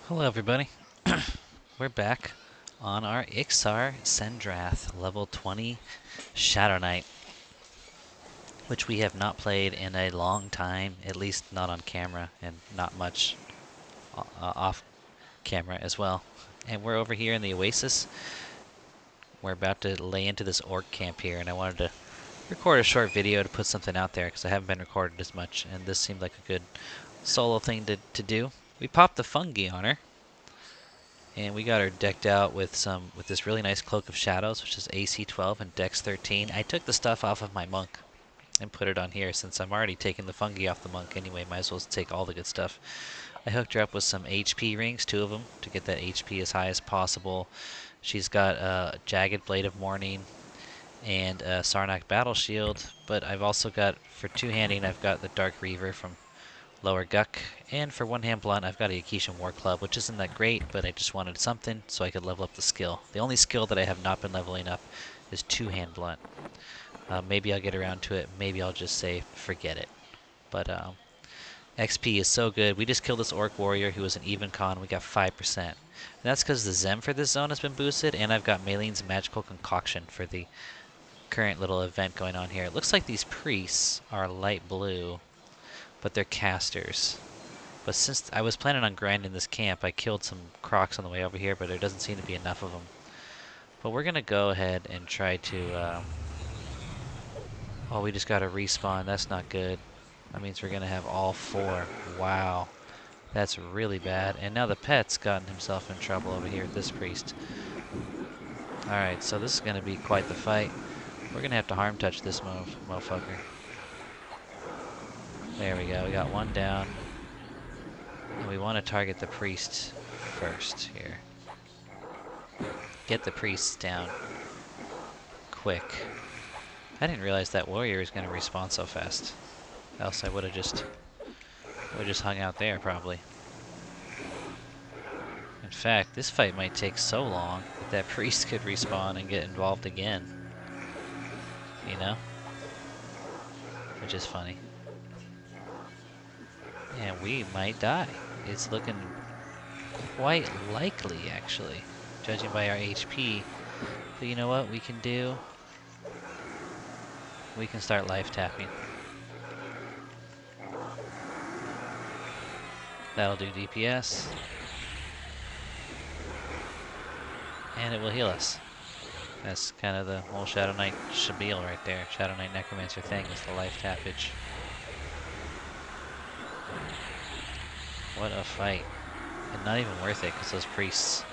Hello everybody. We're back on our Ixar Sendrath level 20 Shadow Knight, which we have not played in a long time, at least not on camera and not much off camera as well. And we're over here in the Oasis. We're about to lay into this orc camp here, and I wanted to record a short video to put something out there because I haven't been recorded as much, and this seemed like a good solo thing to do. We popped the fungi on her. And we got her decked out with this really nice Cloak of Shadows, which is AC 12 and Dex 13. I took the stuff off of my monk and put it on here since I'm already taking the fungi off the monk anyway. Might as well take all the good stuff. I hooked her up with some HP rings, 2 of them, to get that HP as high as possible. She's got a Jagged Blade of Morning and a Sarnak Battle Shield, but I've also got, for two-handing, I've got the Dark Reaver from Lower Guck, and for one-hand blunt, I've got a Yakishan War Club, which isn't that great, but I just wanted something so I could level up the skill. The only skill that I have not been leveling up is two-hand blunt. Maybe I'll get around to it, maybe I'll just say forget it. But XP is so good. We just killed this Orc Warrior who was an even con, we got 5%. And that's because the Zem for this zone has been boosted, and I've got Malein's Magical Concoction for the current little event going on here. It looks like these priests are light blue, but they're casters. But since I was planning on grinding this camp, I killed some crocs on the way over here, but there doesn't seem to be enough of them. But we're going to go ahead and try to... oh, we just got a respawn. That's not good. That means we're going to have all 4. Wow. That's really bad. And now the pet's gotten himself in trouble over here with this priest. Alright, so this is going to be quite the fight. We're going to have to harm touch this motherfucker. There we go. We got one down. And we want to target the priest first here. Get the priests down quick. I didn't realize that warrior was going to respawn so fast. Else I would have just hung out there probably. In fact, this fight might take so long that priest could respawn and get involved again. You know? Which is funny. And we might die. It's looking quite likely, actually, judging by our HP. But you know what we can do? We can start life tapping. That'll do DPS. And it will heal us. That's kind of the whole Shadow Knight shabeel right there. Shadow Knight Necromancer thing is the life tappage. What a fight. And not even worth it because those priests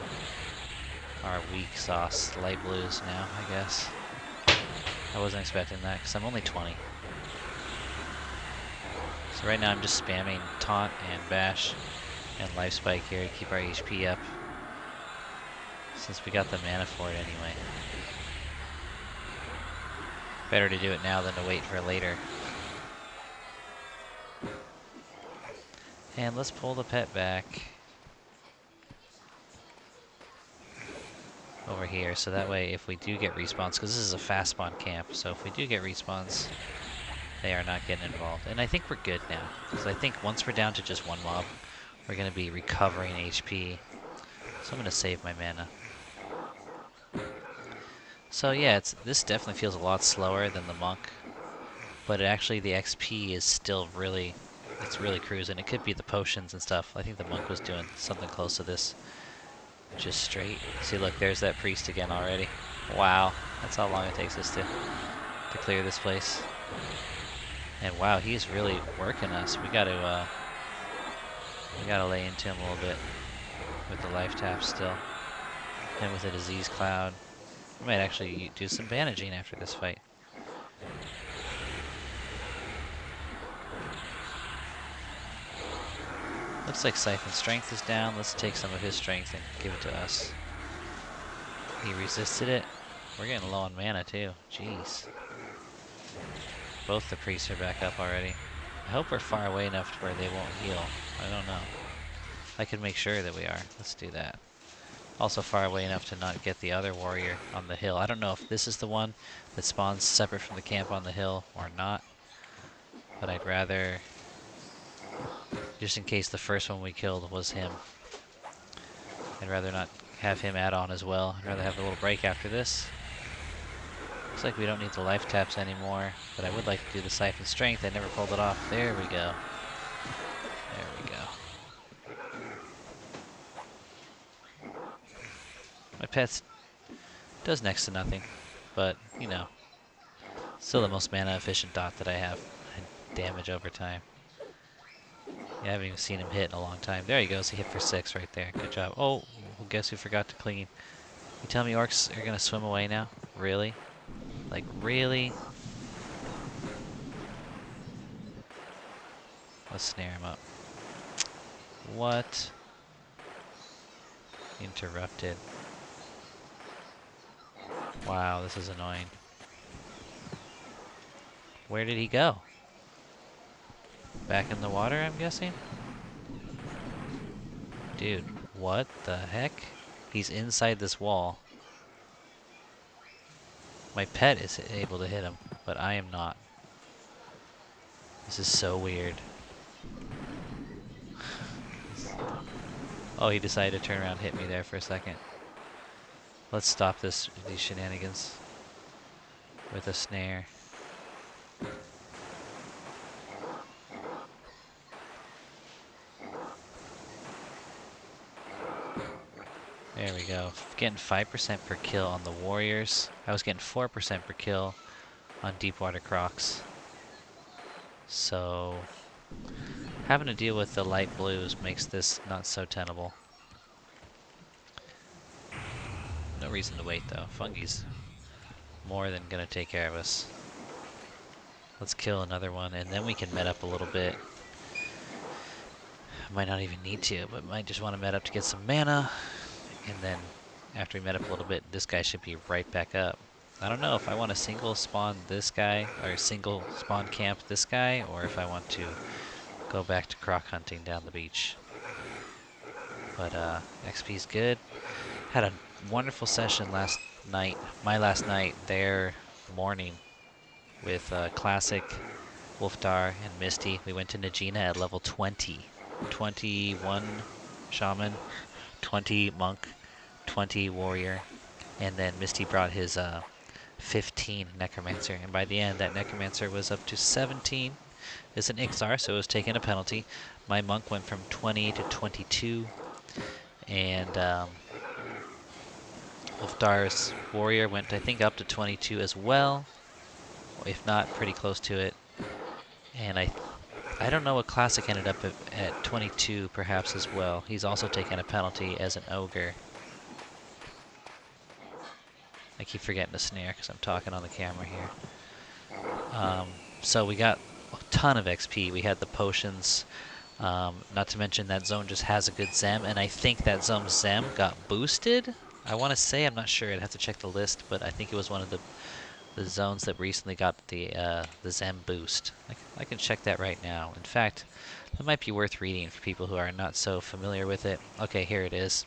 are weak sauce. Light blues now, I guess. I wasn't expecting that because I'm only 20. So right now I'm just spamming Taunt and Bash and Life Spike here to keep our HP up. Since we got the mana for it anyway. Better to do it now than to wait for later. And let's pull the pet back over here, so that way if we do get respawns, because this is a fast spawn camp, so if we do get respawns, they are not getting involved. And I think we're good now, because I think once we're down to just one mob, we're going to be recovering HP. So I'm going to save my mana. So yeah, this definitely feels a lot slower than the monk, but actually the XP is still really, it's really cruising. It could be the potions and stuff. I think the monk was doing something close to this. Just straight. See, look, there's that priest again already. Wow, that's how long it takes us to clear this place. And wow, he's really working us. We gotta lay into him a little bit with the life tap still, and with a disease cloud. We might actually do some bandaging after this fight. Looks like Siphon's strength is down. Let's take some of his strength and give it to us. He resisted it. We're getting low on mana too. Jeez. Both the priests are back up already. I hope we're far away enough to where they won't heal. I don't know. I can make sure that we are. Let's do that. Also far away enough to not get the other warrior on the hill. I don't know if this is the one that spawns separate from the camp on the hill or not. But I'd rather, just in case the first one we killed was him, I'd rather not have him add on as well. I'd rather have a little break after this. Looks like we don't need the life taps anymore, but I would like to do the Siphon Strength. I never pulled it off. There we go. There we go. My pet does next to nothing, but, you know, still the most mana efficient dot that I have. And damage over time. Yeah, I haven't even seen him hit in a long time. There he goes. He hit for 6 right there. Good job. Oh, well, guess who forgot to clean? You tell me orcs are going to swim away now? Really? Like, really? Let's snare him up. What? Interrupted. Wow, this is annoying. Where did he go? Back in the water, I'm guessing? Dude, what the heck? He's inside this wall. My pet is able to hit him, but I am not. This is so weird. Oh, he decided to turn around and hit me there for a second. Let's stop these shenanigans with a snare. There we go. Getting 5% per kill on the warriors. I was getting 4% per kill on Deepwater Crocs. So having to deal with the light blues makes this not so tenable. No reason to wait though. Fungi's more than gonna take care of us. Let's kill another one and then we can med up a little bit. Might not even need to, but might just want to med up to get some mana. And then after we met up a little bit, this guy should be right back up. I don't know if I want to single spawn this guy, or single spawn camp this guy, or if I want to go back to croc hunting down the beach. But XP's good. Had a wonderful session last night, my last night, their morning, with Classic, Wolfdar, and Misty. We went to Najina at level 20. 21 Shaman, 20 Monk, 20 Warrior, and then Misty brought his 15 Necromancer, and by the end that Necromancer was up to 17. It's an Ixar, so it was taking a penalty. My Monk went from 20 to 22, and Wolfdar's Warrior went, I think, up to 22 as well, if not pretty close to it. And I don't know what Classic ended up at 22 perhaps as well. He's also taken a penalty as an Ogre. I keep forgetting to snare because I'm talking on the camera here. So we got a ton of XP. We had the potions. Not to mention that zone just has a good Zem, and I think that zone's Zem got boosted. I want to say, I'm not sure. I'd have to check the list, but I think it was one of the zones that recently got the Zem boost. I can check that right now. In fact, that might be worth reading for people who are not so familiar with it. Okay, here it is.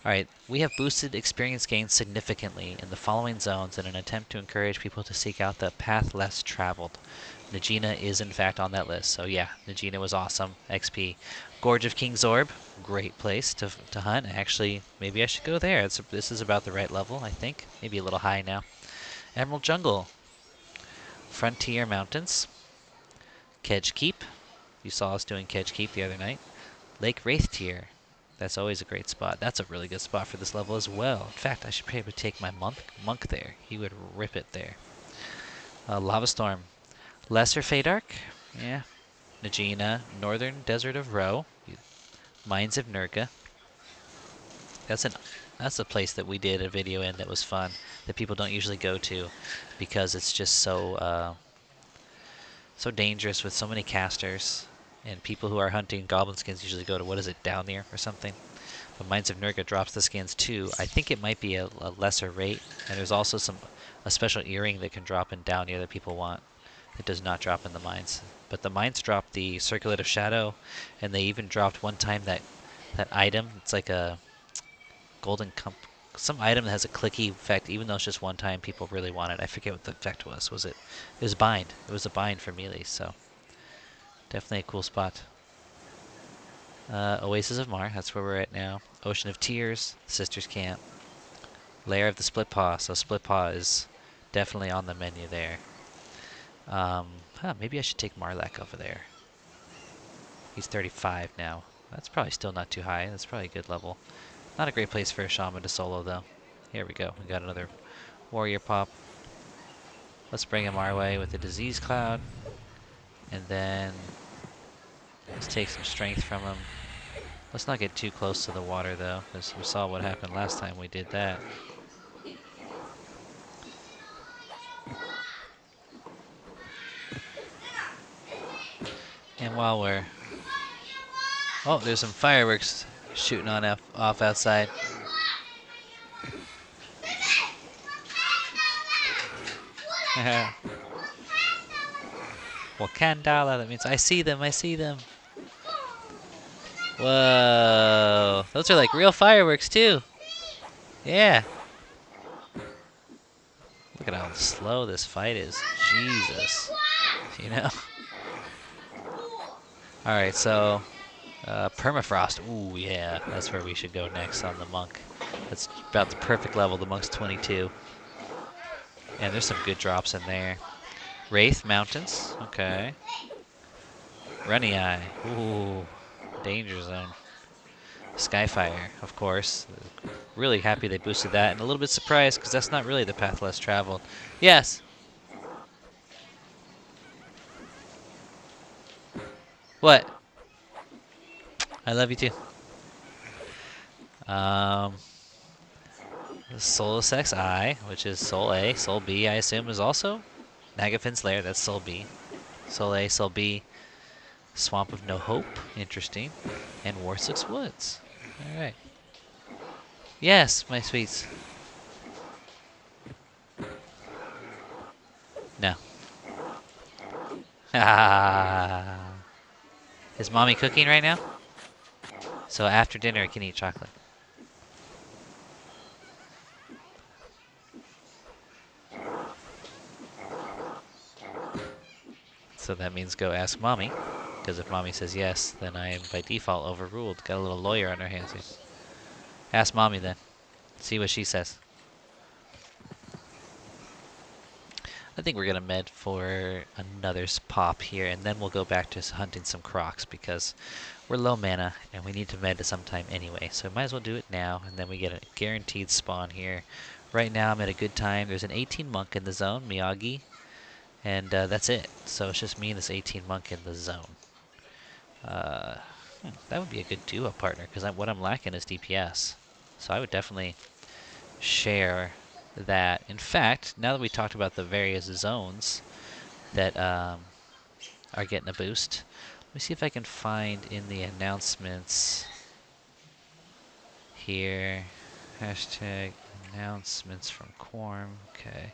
Alright, we have boosted experience gains significantly in the following zones in an attempt to encourage people to seek out the path less traveled. Najina is in fact on that list, so yeah, Najina was awesome. XP. Gorge of King's Orb, great place to hunt. Actually, maybe I should go there. This is about the right level, I think. Maybe a little high now. Emerald Jungle. Frontier Mountains. Kedge Keep. You saw us doing Kedge Keep the other night. Lake Wraithtier. That's always a great spot. That's a really good spot for this level as well. In fact, I should probably take my monk there. He would rip it there. Lava Storm. Lesser Fadark. Yeah. Najina. Northern Desert of Ro. Mines of Nurga. That's a place that we did a video in that was fun, that people don't usually go to because it's just so so dangerous with so many casters, and people who are hunting goblin skins usually go to, what is it, Downir or something. But Mines of Nurga drops the skins too. I think it might be a lesser rate, and there's also a special earring that can drop in Downir that people want. It does not drop in the mines, but the mines drop the Circlet of Shadow, and they even dropped one time that item. It's like a golden some item that has a clicky effect, even though it's just one time. People really want it. I forget what the effect was. It was bind. It was a bind for melee, so definitely a cool spot. Oasis of Mar, that's where we're at now. Ocean of Tears, Sisters Camp. Lair of the Split Paw, so Split Paw is definitely on the menu there. Maybe I should take Marlak over there. He's 35 now. That's probably still not too high. That's probably a good level. Not a great place for a shaman to solo, though. Here we go. We got another warrior pop. Let's bring him our way with the disease cloud. And then let's take some strength from him. Let's not get too close to the water, though, because we saw what happened last time we did that. And while we're... Oh, there's some fireworks shooting on off outside. Wakandala, that means I see them, I see them. Whoa, those are like real fireworks too. Yeah. Look at how slow this fight is. Jesus. You know? Alright, so permafrost. Ooh, yeah, that's where we should go next on the monk. That's about the perfect level. The monk's 22. And there's some good drops in there. Wraith Mountains. Okay. Runny Eye. Ooh, danger zone. Skyfire, of course. Really happy they boosted that, and a little bit surprised because that's not really the path less traveled. Yes. What? I love you too. Solus XI, which is Soul A. Soul B, I assume, is also Nagafin's Lair. That's Soul B. Soul A, Soul B. Swamp of No Hope. Interesting. And Warslick's Woods. All right. Yes, my sweets. No. Is mommy cooking right now? So after dinner, I can eat chocolate. So that means go ask mommy. Because if mommy says yes, then I am by default overruled. Got a little lawyer on her hands here. Ask mommy then. See what she says. I think we're going to med for another pop here, and then we'll go back to hunting some crocs, because we're low mana, and we need to med sometime anyway. So we might as well do it now, and then we get a guaranteed spawn here. Right now I'm at a good time. There's an 18 monk in the zone, Miyagi, and that's it. So it's just me and this 18 monk in the zone. That would be a good duo partner, because what I'm lacking is DPS. So I would definitely share that. In fact, now that we talked about the various zones that are getting a boost, let me see if I can find in the announcements here, hashtag announcements from Quarm. Okay.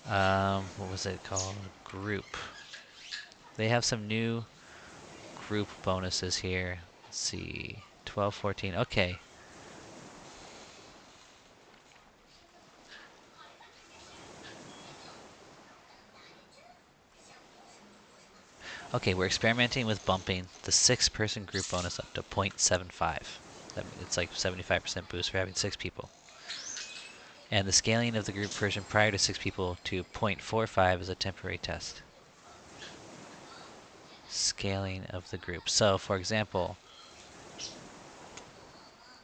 What was it called? Group. They have some new group bonuses here. Let's see. 12, 14. Okay. Okay, we're experimenting with bumping the 6-person group bonus up to 0.75. It's like 75% boost for having 6 people. And the scaling of the group version prior to 6 people to 0.45 is a temporary test. Scaling of the group. So, for example,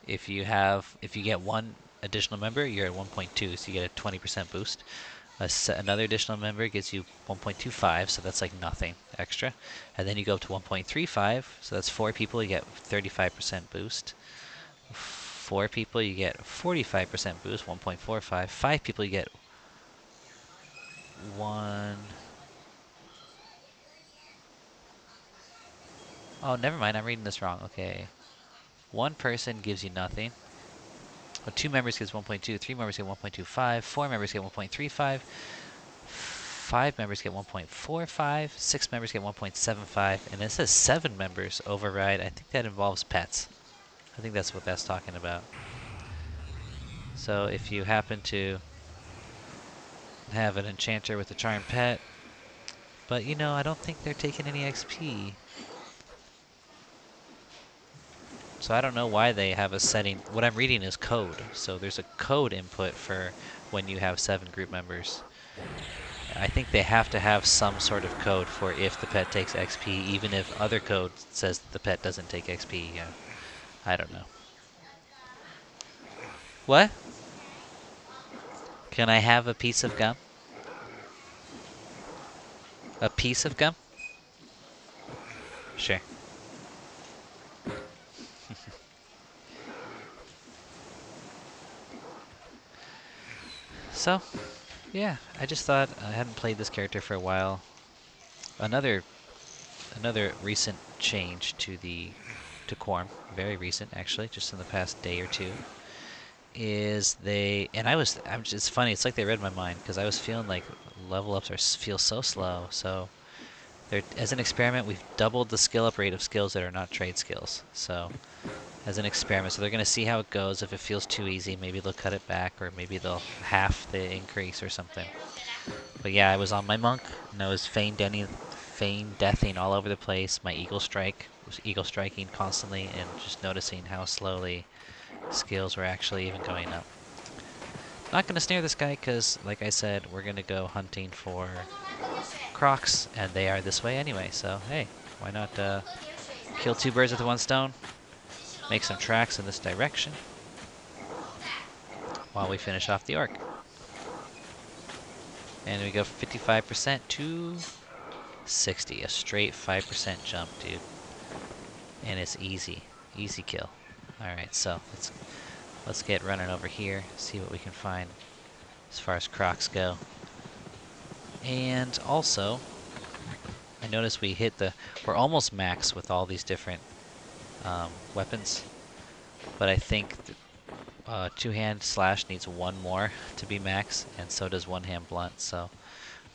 if you get one additional member, you're at 1.2, so you get a 20% boost. Another additional member gives you 1.25, so that's like nothing extra. And then you go up to 1.35, so that's 4 people, you get 35% boost. 4 people, you get 45% boost, 1.45. 5 people, you get 1... Oh, never mind, I'm reading this wrong. Okay. 1 person gives you nothing. 2 members gives 1.2, 3 members get 1.25, 4 members get 1.35, 5 members get 1.45, 6 members get 1.75, and it says 7 members override. I think that involves pets. I think that's what that's talking about. So if you happen to have an enchanter with a charmed pet, but you know, I don't think they're taking any XP. So I don't know why they have a setting. What I'm reading is code. So there's a code input for when you have 7 group members. I think they have to have some sort of code for if the pet takes XP, even if other code says the pet doesn't take XP. Yeah. I don't know. What? Can I have a piece of gum? A piece of gum? Sure. So, yeah, I just thought I hadn't played this character for a while. Another recent change to Quarm, very recent actually, just in the past day or two, is it's funny, it's like they read my mind because I was feeling like level ups feel so slow. So as an experiment, we've doubled the skill up rate of skills that are not trade skills. So as an experiment, so they're going to see how it goes. If it feels too easy, maybe they'll cut it back, or maybe they'll half the increase or something. But yeah, I was on my monk, and I was feign deathing all over the place. My eagle strike was eagle striking constantly, and just noticing how slowly skills were actually even going up. Not going to snare this guy because, like I said, we're going to go hunting for crocs, and they are this way anyway. So hey, why not kill 2 birds with 1 stone? Make some tracks in this direction while we finish off the orc. And we go 55% to 60, a straight 5% jump, dude. And it's easy kill. All right, so let's get running over here, see what we can find as far as crocs go. And also, I noticed we're almost max with all these different weapons, but I think 2-hand slash needs 1 more to be max, and so does 1-hand blunt. So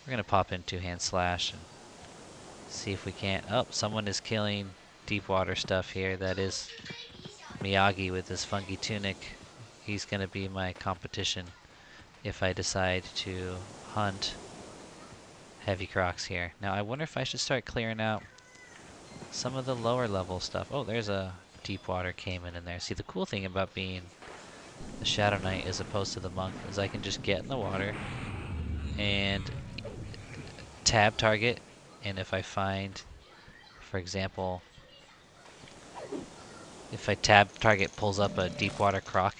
we're gonna pop in 2-hand slash and see if we can't. Oh, someone is killing deep water stuff here. That is Miyagi with his fungi tunic. He's gonna be my competition if I decide to hunt heavy crocs here. Now I wonder if I should start clearing out some of the lower level stuff. Oh, there's a deep water caiman in there. See, the cool thing about being the Shadow Knight as opposed to the monk is I can just get in the water and tab target, and if I find, for example, if I tab target pulls up a deep water croc,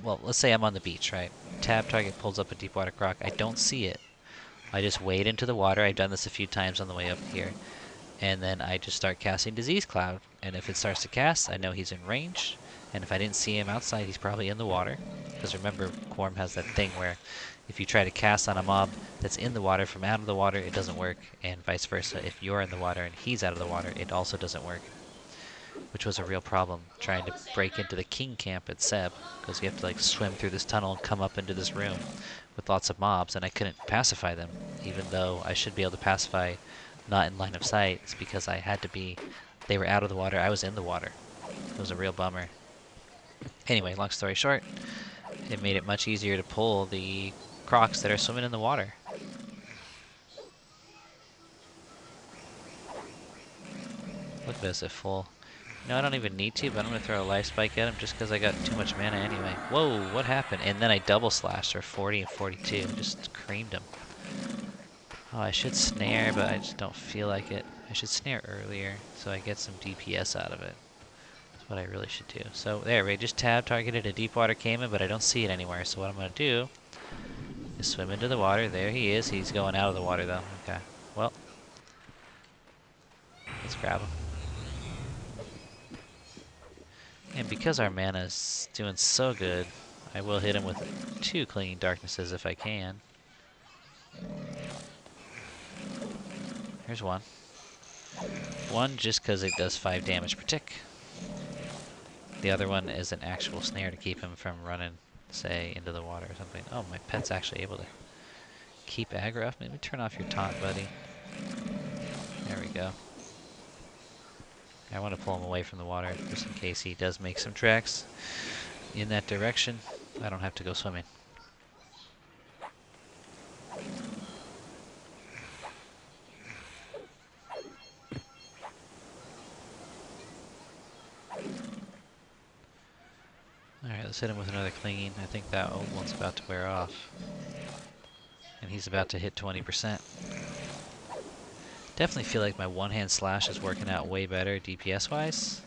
well, let's say I'm on the beach, right? Tab target pulls up a deep water croc. I don't see it. I just wade into the water. I've done this a few times on the way up here. And then I just start casting Disease Cloud. And if it starts to cast, I know he's in range. And if I didn't see him outside, he's probably in the water. Because remember, Quarm has that thing where if you try to cast on a mob that's in the water from out of the water, it doesn't work. And vice versa. If you're in the water and he's out of the water, it also doesn't work. Which was a real problem trying to break into the king camp at Seb. Because you have to like swim through this tunnel and come up into this room with lots of mobs. And I couldn't pacify them. Even though I should be able to pacify not in line of sight. It's because I had to be, they were out of the water, I was in the water. It was a real bummer. Anyway, long story short, it made it much easier to pull the crocs that are swimming in the water. Look at this at full. No, I don't even need to, but I'm going to throw a life spike at him just because I got too much mana anyway. Whoa, what happened? And then I double slashed her 40 and 42. Just creamed him. Oh, I should snare, but I just don't feel like it. I should snare earlier so I get some DPS out of it. That's what I really should do. So there, we just tab targeted a deep water caiman, but I don't see it anywhere. So what I'm going to do is swim into the water. There he is. He's going out of the water though. Okay, well, let's grab him. And because our mana's doing so good, I will hit him with 2 Clinging Darknesses if I can. Here's one. One just because it does 5 damage per tick. The other one is an actual snare to keep him from running, say, into the water or something. Oh, my pet's actually able to keep aggro off. Maybe turn off your taunt, buddy. There we go. I want to pull him away from the water just in case he does make some tracks in that direction. I don't have to go swimming. Alright, let's hit him with another clinging. I think that old one's about to wear off. And he's about to hit 20%. Definitely feel like my one-hand slash is working out way better DPS-wise.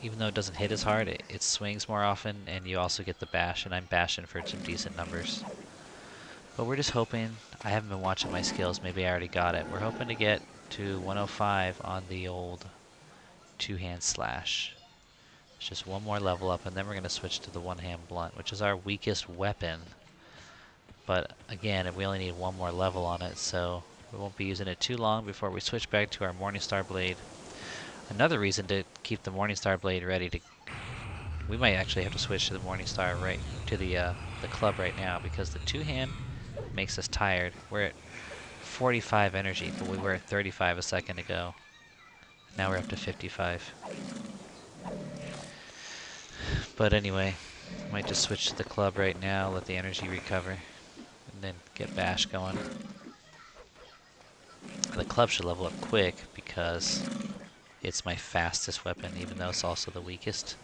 Even though it doesn't hit as hard, it swings more often, and you also get the bash, and I'm bashing for some decent numbers. But we're just hoping, I haven't been watching my skills, maybe I already got it. We're hoping to get to 105 on the old two-hand slash. It's just one more level up, and then we're going to switch to the one-hand blunt, which is our weakest weapon. But again, we only need one more level on it, so we won't be using it too long before we switch back to our Morningstar Blade. Another reason to keep the Morningstar Blade ready to... We might actually have to switch to the Morningstar right to the club right now, because the two-hand makes us tired. We're at 45 energy, but we were at 35 a second ago. Now we're up to 55. But anyway, might just switch to the club right now, let the energy recover, and then get bash going. The club should level up quick because it's my fastest weapon, even though it's also the weakest.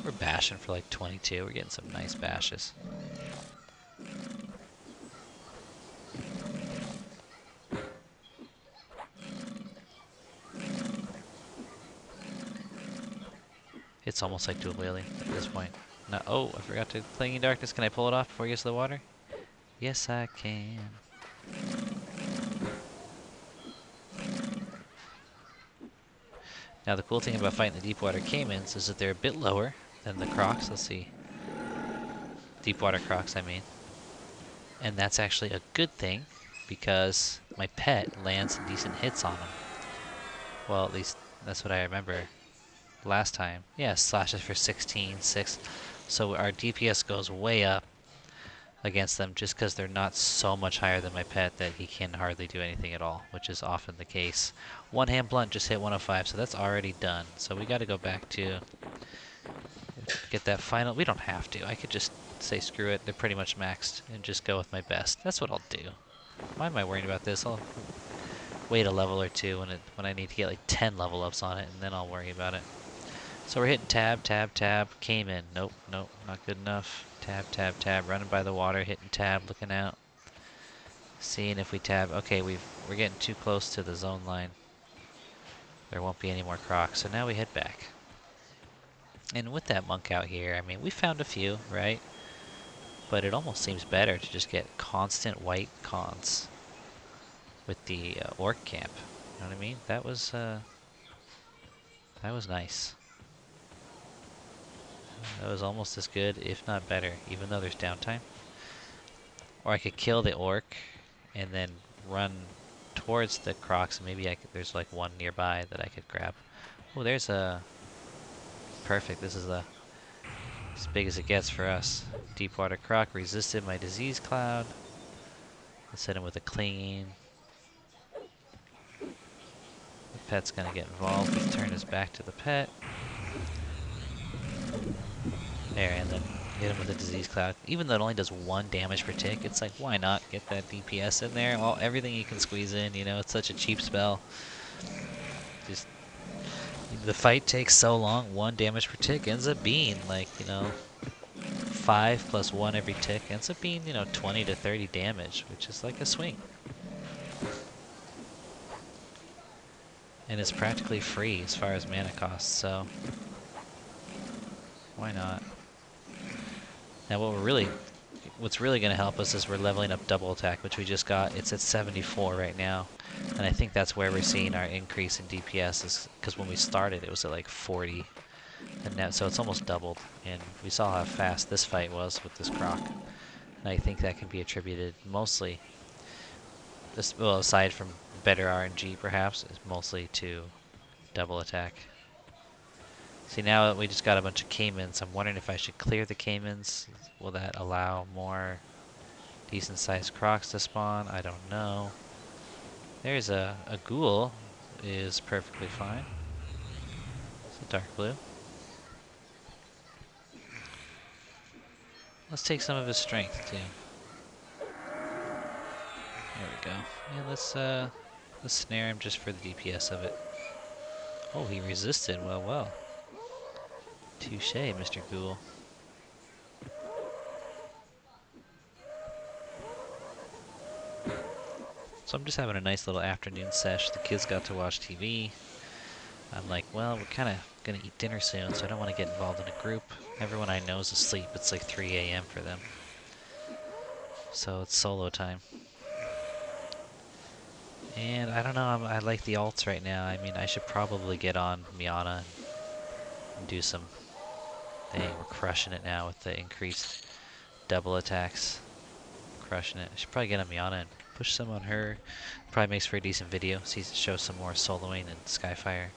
We're bashing for like 22. We're getting some nice bashes. It's almost like dual wheeling at this point. No, oh, I forgot to Clinging Darkness. Can I pull it off before it gets to the water? Yes, I can. Now the cool thing about fighting the Deepwater Caimans is that they're a bit lower than the Crocs. Let's see. Deepwater Crocs, I mean. And that's actually a good thing because my pet lands decent hits on them. Well, at least that's what I remember last time. Yeah, slashes for 16, 6. So our DPS goes way up against them just because they're not so much higher than my pet that he can hardly do anything at all, which is often the case. One hand blunt just hit 105, so that's already done. So we got to go back to get that final. We don't have to. I could just say screw it. They're pretty much maxed and just go with my best. That's what I'll do. Why am I worrying about this? I'll wait a level or two when I need to get like 10 level ups on it, and then I'll worry about it. So we're hitting tab, tab, tab. Came in. Nope, nope, not good enough. Tab, tab, tab. Running by the water, hitting tab, looking out. Seeing if we tab. Okay, we're getting too close to the zone line. There won't be any more crocs, so now we head back. And with that monk out here, I mean, we found a few, right? But it almost seems better to just get constant white cons with the orc camp. You know what I mean? That was nice. That was almost as good, if not better, even though there's downtime. Or I could kill the orc and then run towards the crocs, and maybe there's like one nearby that I could grab. Oh, there's a... Perfect, this is as big as it gets for us. Deepwater croc resisted my disease cloud. Let's hit him with a clinging. The pet's gonna get involved. Let's turn his back to the pet. There, and then hit him with a disease cloud. Even though it only does 1 damage per tick, it's like, why not get that DPS in there? Everything you can squeeze in, you know, it's such a cheap spell. Just, the fight takes so long, 1 damage per tick ends up being like, you know, 5 plus 1 every tick ends up being, you know, 20 to 30 damage, which is like a swing. And it's practically free as far as mana costs, so why not? Now what's really going to help us is we're leveling up double attack, which we just got. It's at 74 right now, and I think that's where we're seeing our increase in DPS, is because when we started it was at like 40, and now so it's almost doubled. And we saw how fast this fight was with this croc, and I think that can be attributed mostly, well, aside from better RNG perhaps, is mostly to double attack. See, now that we just got a bunch of caimans, I'm wondering if I should clear the caimans. Will that allow more decent sized crocs to spawn? I don't know. There's a ghoul is perfectly fine. It's a dark blue. Let's take some of his strength too. There we go. And let's snare him just for the DPS of it. Oh, he resisted. Well, well. Touche, Mr. Ghoul. So I'm just having a nice little afternoon sesh. The kids got to watch TV. I'm like, well, we're kind of going to eat dinner soon, so I don't want to get involved in a group. Everyone I know is asleep. It's like 3 a.m. for them. So it's solo time. And I don't know, I like the alts right now. I mean, I should probably get on Miana and do some... Dang, we're crushing it now with the increased double attacks. Crushing it. I should probably get on Miana and push some on her. Probably makes for a decent video. Show some more soloing and Skyfire.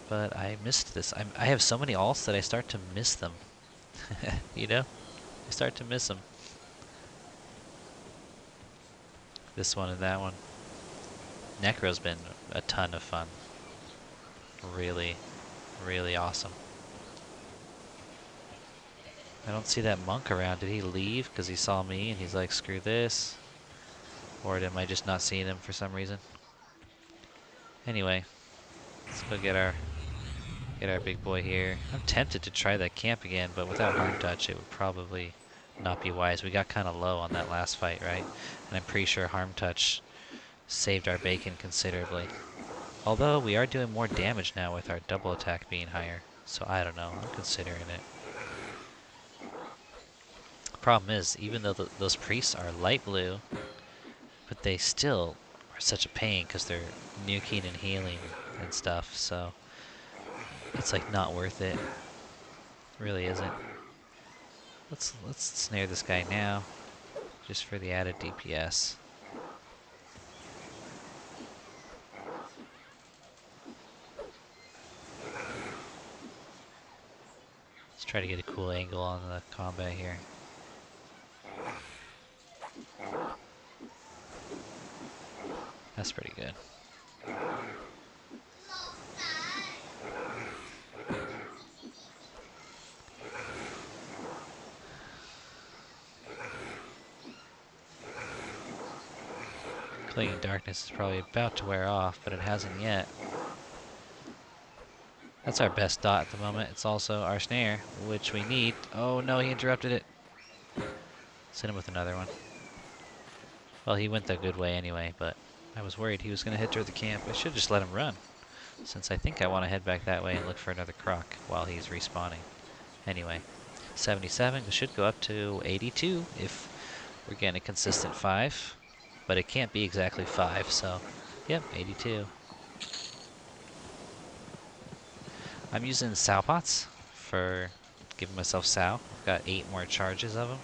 But I missed this. I have so many alts that I start to miss them. You know? I start to miss them. This one and that one. Necro's been a ton of fun. Really, really awesome. I don't see that monk around. Did he leave because he saw me and he's like, screw this? Or am I just not seeing him for some reason? Anyway, let's go get our big boy here. I'm tempted to try that camp again, but without Harm Touch, it would probably not be wise. We got kind of low on that last fight, right? And I'm pretty sure Harm Touch saved our bacon considerably. Although we are doing more damage now with our double attack being higher. So I don't know. I'm considering it. Problem is, even though those priests are light blue, but they still are such a pain because they're nuking and healing and stuff, so it's like not worth it. Really isn't. Let's snare this guy now, just for the added DPS. Let's try to get a cool angle on the combat here. That's pretty good. Clinging Darkness is probably about to wear off, but it hasn't yet. That's our best dot at the moment. It's also our snare, which we need. Oh no, he interrupted it. Send him with another one. Well, he went the good way anyway, but I was worried he was going to hit toward the camp. I should just let him run, since I think I want to head back that way and look for another croc while he's respawning. Anyway, 77. It should go up to 82 if we're getting a consistent 5. But it can't be exactly 5, so yep, 82. I'm using Sow Pots for giving myself Sow. I've got 8 more charges of them.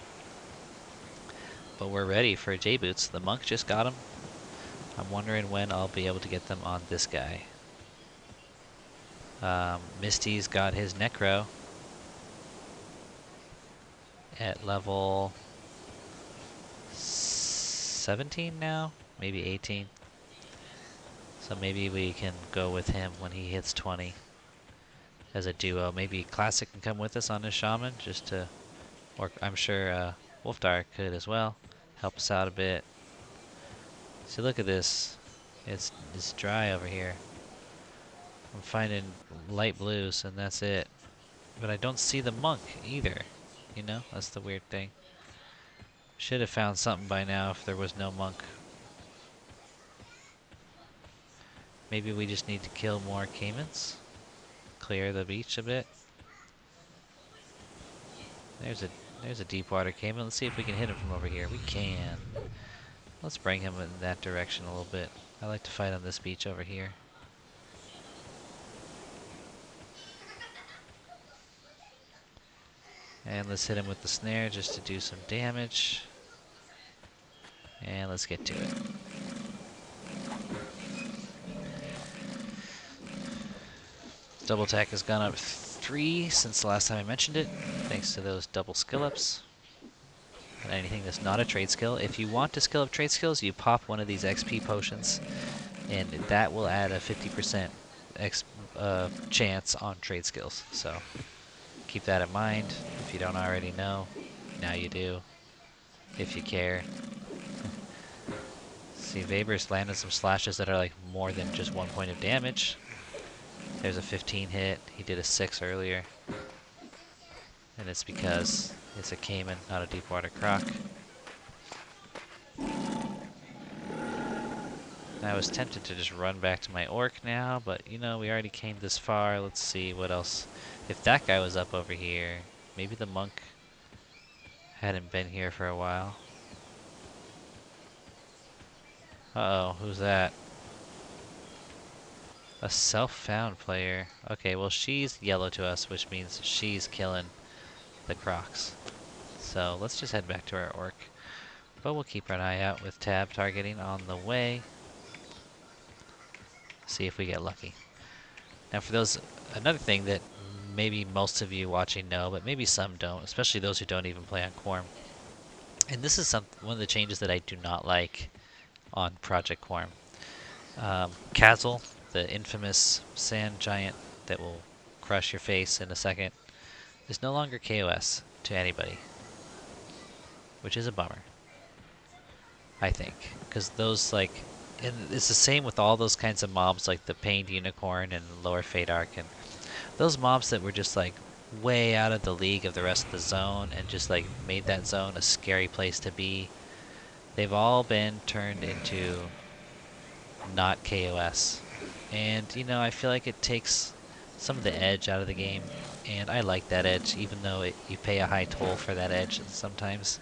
But we're ready for J-Boots. The monk just got them. I'm wondering when I'll be able to get them on this guy. Misty's got his Necro at level 17 now, maybe 18. So maybe we can go with him when he hits 20 as a duo. Maybe Classic can come with us on his Shaman just to, or I'm sure Wolfdar could as well, help us out a bit. See, look at this. It's dry over here. I'm finding light blues and that's it. But I don't see the monk either. You know, that's the weird thing. Should have found something by now if there was no monk. Maybe we just need to kill more caimans. Clear the beach a bit. There's a deep water caiman. Let's see if we can hit him from over here. We can. Let's bring him in that direction a little bit. I like to fight on this beach over here. And let's hit him with the snare just to do some damage. And let's get to it. Double attack has gone up 3 since the last time I mentioned it, thanks to those double skill ups. And anything that's not a trade skill, if you want to skill up trade skills, you pop one of these XP potions, and that will add a 50% chance on trade skills. So keep that in mind. If you don't already know, now you do, if you care. See, Weber's landed some slashes that are like more than just 1 point of damage. There's a 15 hit. He did a 6 earlier. And it's because it's a Cayman, not a Deepwater Croc. I was tempted to just run back to my orc now, but you know, we already came this far. Let's see what else. If that guy was up over here, maybe the monk hadn't been here for a while. Uh-oh, who's that? A self-found player. Okay, well she's yellow to us, which means she's killing the crocs. So let's just head back to our orc. But we'll keep an eye out with tab targeting on the way. See if we get lucky. Now for those, another thing that maybe most of you watching know, but maybe some don't, especially those who don't even play on Quarm. And this is one of the changes that I do not like on Project Quarm. Kazel, the infamous sand giant that will crush your face in a second, is no longer KOS to anybody, which is a bummer, I think, because those like, and it's the same with all those kinds of mobs like the Pained Unicorn and Lower Fate Arc, and those mobs that were just like way out of the league of the rest of the zone and just like made that zone a scary place to be. They've all been turned into not KOS. And, you know, I feel like it takes some of the edge out of the game. And I like that edge, even though you pay a high toll for that edge. Sometimes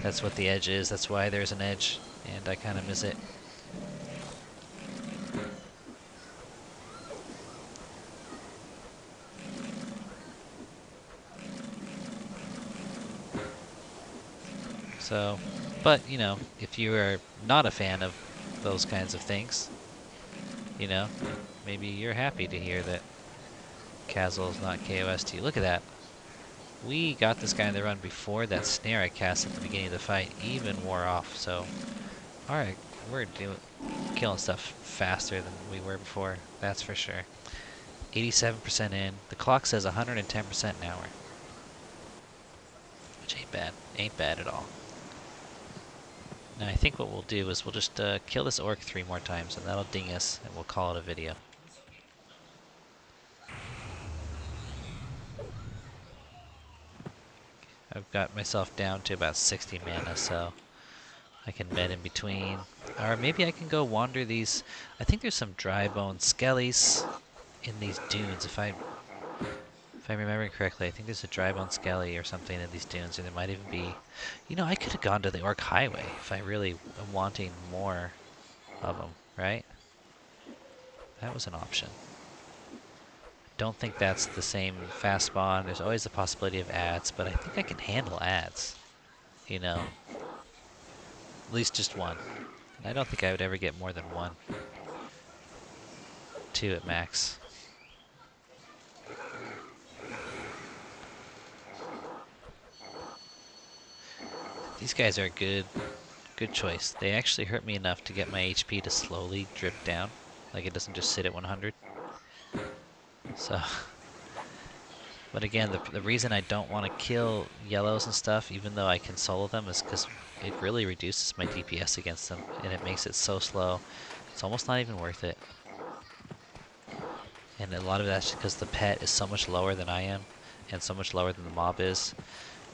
that's what the edge is. That's why there's an edge. And I kind of miss it. So, but, you know, if you are not a fan of those kinds of things, you know, maybe you're happy to hear that Kazel's not KOS to you. Look at that. We got this guy in the run before that snare I cast at the beginning of the fight even wore off, so alright, we're killing stuff faster than we were before, that's for sure. 87% in. The clock says 110% an hour. Which ain't bad. Ain't bad at all. Now I think what we'll do is we'll just kill this orc 3 more times and that'll ding us and we'll call it a video. I've got myself down to about 60 mana, so I can med in between. Or maybe I can go wander these. I think there's some dry bone skellies in these dunes. If I'm remembering correctly, I think there's a dry bone skelly or something in these dunes, or there might even be. You know, I could have gone to the Orc Highway if I really am wanting more of them, right? That was an option. Don't think that's the same fast spawn. There's always the possibility of ads, but I think I can handle ads. You know, at least just one. I don't think I would ever get more than 1. 2 at max. These guys are a good choice. They actually hurt me enough to get my HP to slowly drip down. Like it doesn't just sit at 100. So, but again, the reason I don't want to kill yellows and stuff, even though I can solo them, is because it really reduces my DPS against them, and it makes it so slow. It's almost not even worth it. And a lot of that's because the pet is so much lower than I am, and so much lower than the mob is,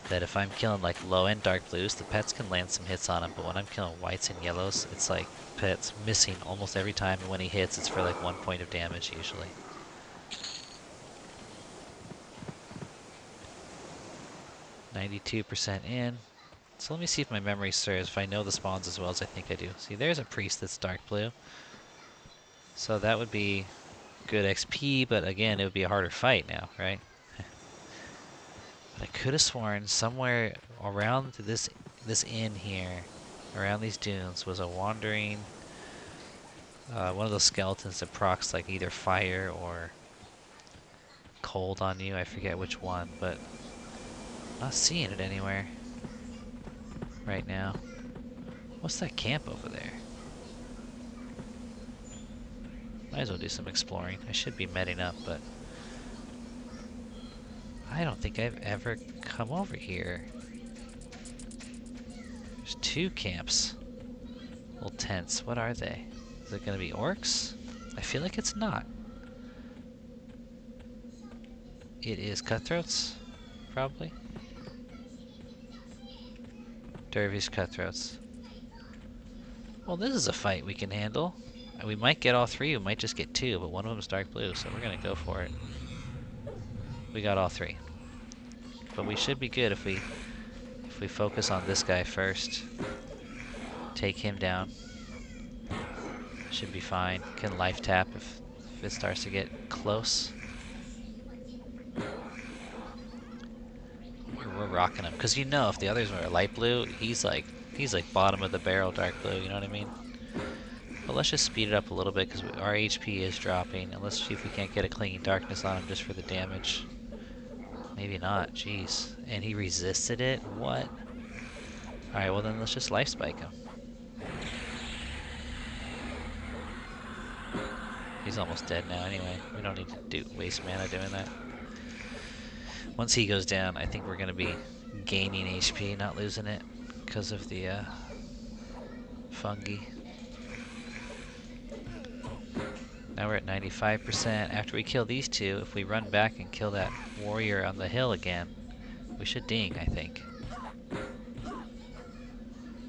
that if I'm killing like low-end dark blues, the pets can land some hits on him, but when I'm killing whites and yellows, it's like pet's missing almost every time, and when he hits, it's for like 1 point of damage usually. %in. So let me see if my memory serves, if I know the spawns as well as I think I do. See, there's a priest that's dark blue. So that would be good XP, but again, it would be a harder fight now, right? But I could have sworn somewhere around this inn here, around these dunes, was a wandering, one of those skeletons that procs like either fire or cold on you. I forget which one, but I'm not seeing it anywhere right now. What's that camp over there? Might as well do some exploring. I should be medding up, but I don't think I've ever come over here. There's 2 camps. little tense. What are they? Is it going to be orcs? I feel like it's not. It is cutthroats, probably. Dervish cutthroats. Well, this is a fight we can handle. We might get all three, we might just get two, but one of them's dark blue, so we're gonna go for it. We got all three. But we should be good if we focus on this guy first. Take him down. Should be fine. Can life tap if it starts to get close. We're rocking him. Because you know if the others were light blue, he's like bottom of the barrel dark blue, you know what I mean? But let's just speed it up a little bit because our HP is dropping. And let's see if we can't get a clinging darkness on him just for the damage. Maybe not, jeez. And he resisted it? What? Alright, well then let's just life spike him. He's almost dead now anyway. We don't need to waste mana doing that. Once he goes down, I think we're going to be gaining HP, not losing it, because of the fungi. Now we're at 95%. After we kill these two, if we run back and kill that warrior on the hill again, we should ding, I think.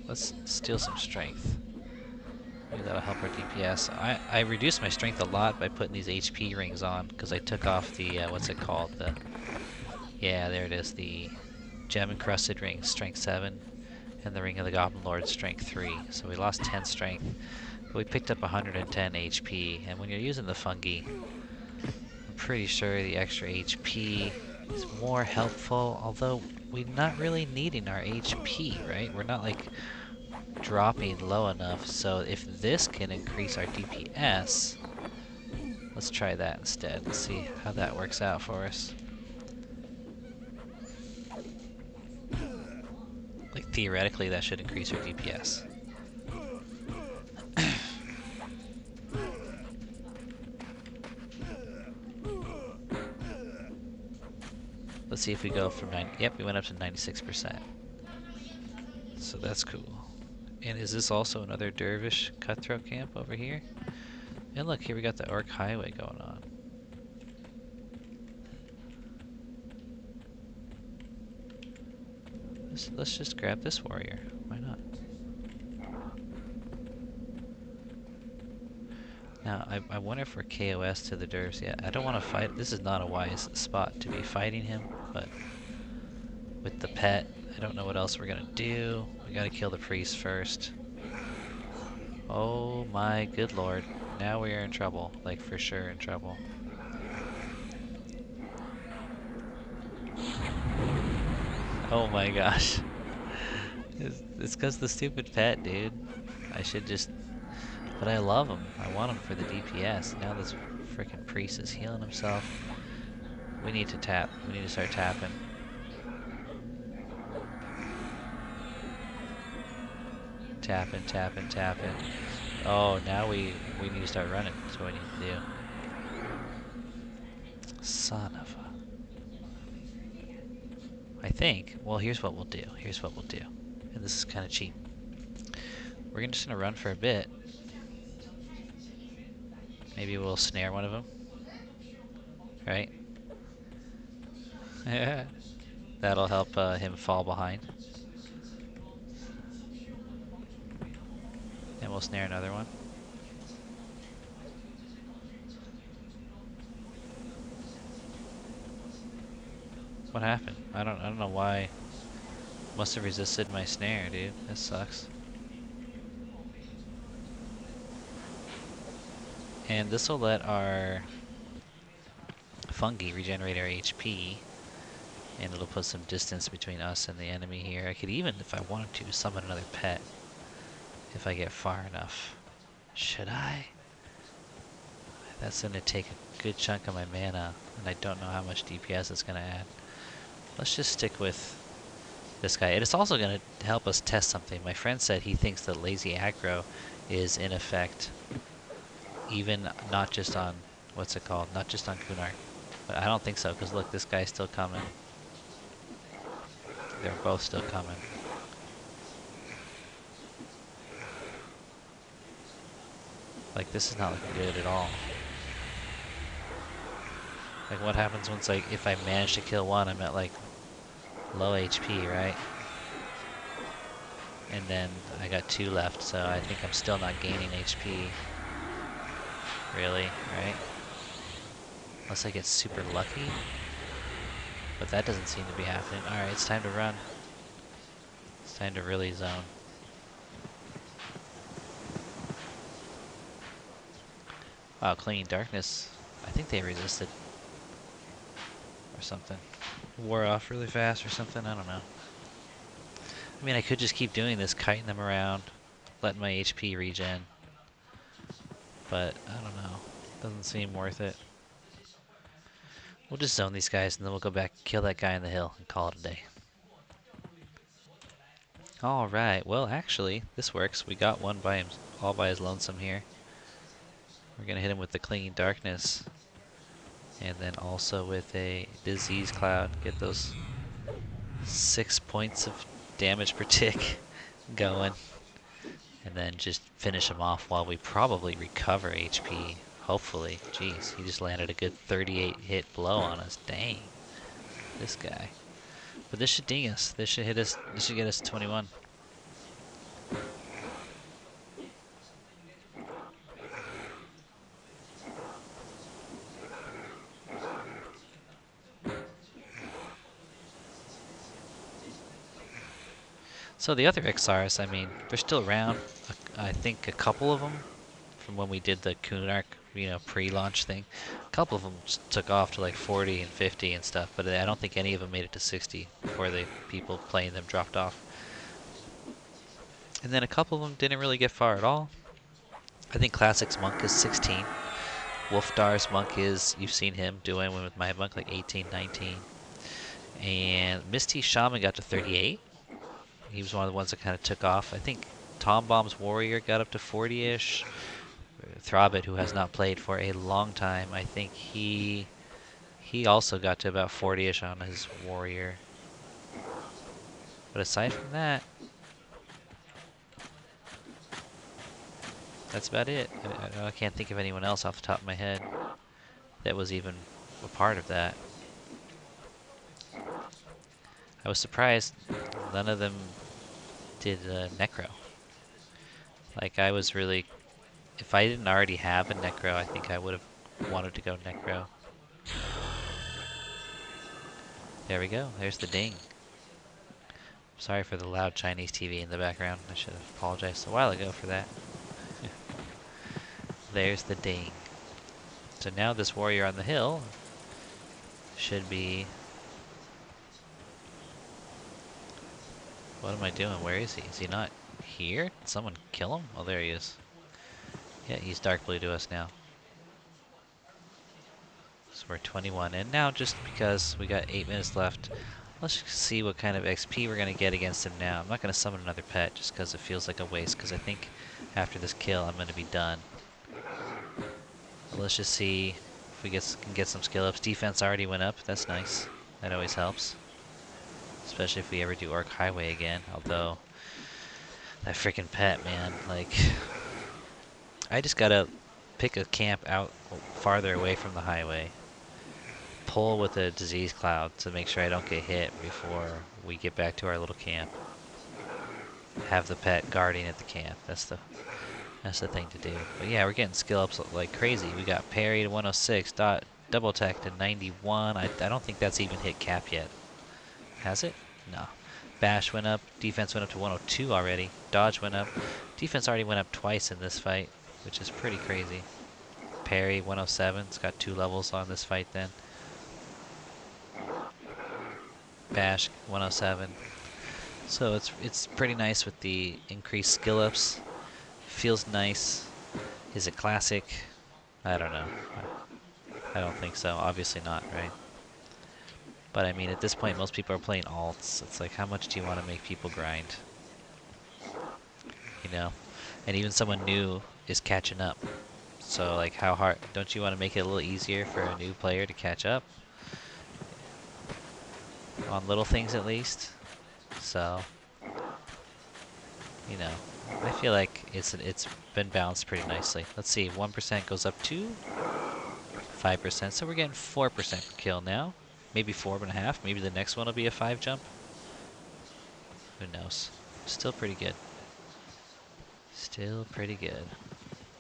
Let's steal some strength. Maybe that'll help our DPS. I reduced my strength a lot by putting these HP rings on, because I took off the, what's it called? Yeah, there it is, the gem-encrusted ring, strength 7, and the ring of the Goblin Lord, strength 3. So we lost 10 strength, but we picked up 110 HP, and when you're using the fungi, I'm pretty sure the extra HP is more helpful, although we're not really needing our HP, right? We're not, like, dropping low enough, so if this can increase our DPS, let's try that instead and see how that works out for us. Like, theoretically, that should increase our DPS. Let's see if we go from 9. Yep, we went up to 96%. So that's cool. And is this also another dervish cutthroat camp over here? And look, here we got the orc highway going on. Let's just grab this warrior. Why not? Now, I wonder if we're KOS to the dervs yet. I don't want to fight. This is not a wise spot to be fighting him, but with the pet, I don't know what else we're gonna do. We gotta kill the priest first. Oh my good lord. Now we are in trouble. Like, for sure in trouble. Oh my gosh. It's because the stupid pet, dude. I should just... But I love him. I want him for the DPS. Now this freaking priest is healing himself. We need to tap. We need to start tapping. Tapping, tapping, tapping. Oh, now we need to start running. That's what we need to do. Son of a... I think, well, here's what we'll do. Here's what we'll do. And this is kind of cheap. We're just gonna run for a bit. Maybe we'll snare one of them. Right? That'll help him fall behind. And we'll snare another one. What happened? I don't know why. Must have resisted my snare, dude. That sucks. And this will let our fungi regenerate our HP, and it'll put some distance between us and the enemy here. I could even, if I wanted to, summon another pet if I get far enough. Should I? That's going to take a good chunk of my mana, and I don't know how much DPS it's going to add. Let's just stick with this guy. It's also going to help us test something. My friend said he thinks that lazy aggro is in effect, even not just on, what's it called, not just on Kunark. But I don't think so, because look, this guy's still coming. They're both still coming. Like, this is not looking good at all. Like, what happens once, like, if I manage to kill one, I'm at, like, low HP, right? And then I got 2 left, so I think I'm still not gaining HP. Really, right? Unless I get super lucky. But that doesn't seem to be happening. Alright, it's time to run. It's time to really zone. Wow, Clinging Darkness. I think they resisted. Or something. Wore off really fast or something, I don't know. I mean, I could just keep doing this, kiting them around, letting my HP regen. But, I don't know. Doesn't seem worth it. We'll just zone these guys and then we'll go back, kill that guy on the hill, and call it a day. Alright, well actually, this works. We got one by him, all by his lonesome here. We're gonna hit him with the Clinging Darkness. And then also with a Disease Cloud, get those 6 points of damage per tick going. And then just finish him off while we probably recover HP. Hopefully. Jeez, he just landed a good 38 hit blow on us. Dang. This guy. But this should ding us. This should hit us. This should get us 21. So the other XRs, I mean, they're still around. I think a couple of them from when we did the Kunark, pre-launch thing. A couple of them took off to like 40 and 50 and stuff, but I don't think any of them made it to 60 before the people playing them dropped off. And then a couple of them didn't really get far at all. I think Classic's Monk is 16. Wolfdar's Monk is, you've seen him doing with my Monk, like 18, 19. And Misty's Shaman got to 38. He was one of the ones that kind of took off. I think Tom Bomb's Warrior got up to 40-ish. Throbbit, who has not played for a long time, I think he also got to about 40-ish on his Warrior. But aside from that, that's about it. I can't think of anyone else off the top of my head that was even a part of that. I was surprised none of them did Necro. Like, I was really... If I didn't already have a Necro, I think I would have wanted to go Necro. There we go. There's the ding. Sorry for the loud Chinese TV in the background. I should have apologized a while ago for that. There's the ding. So now this warrior on the hill should be... What am I doing? Where is he? Is he not here? Did someone kill him? Oh, there he is. Yeah, he's dark blue to us now. So we're 21. And now, just because we got 8 minutes left, let's see what kind of XP we're going to get against him now. I'm not going to summon another pet just because it feels like a waste, because I think after this kill I'm going to be done. But let's just see if we can get some skill ups. Defense already went up. That's nice. That always helps. Especially if we ever do Orc Highway again. Although, that freaking pet, man. Like, I just gotta pick a camp out farther away from the highway. Pull with a disease cloud to make sure I don't get hit before we get back to our little camp. Have the pet guarding at the camp. That's the thing to do. But yeah, we're getting skill ups like crazy. We got parry to 106, double attack to 91. I don't think that's even hit cap yet. Has it? No. Bash went up. Defense went up to 102 already. Dodge went up. Defense already went up twice in this fight, which is pretty crazy. Parry 107. It's got 2 levels on this fight then. Bash 107. So it's pretty nice with the increased skill ups. Feels nice. Is it classic? I don't know. I don't think so. Obviously not, right? But I mean, at this point, most people are playing alts. It's like, how much do you want to make people grind? You know? And even someone new is catching up. So, like, how hard... Don't you want to make it a little easier for a new player to catch up? On little things, at least. So... you know, I feel like it's been balanced pretty nicely. Let's see, 1% goes up to 5%, so we're getting 4% per kill now. Maybe 4.5. Maybe the next one will be a 5 jump. Who knows? Still pretty good. Still pretty good.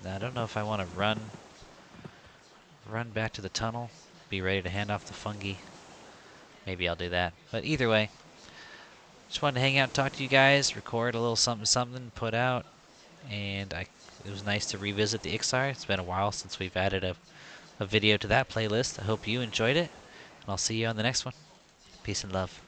Now I don't know if I want to run back to the tunnel, be ready to hand off the fungi. Maybe I'll do that. But either way, just wanted to hang out and talk to you guys, record a little something something, put out, and it was nice to revisit the Ixar. It's been a while since we've added a video to that playlist. I hope you enjoyed it, and I'll see you on the next one. Peace and love.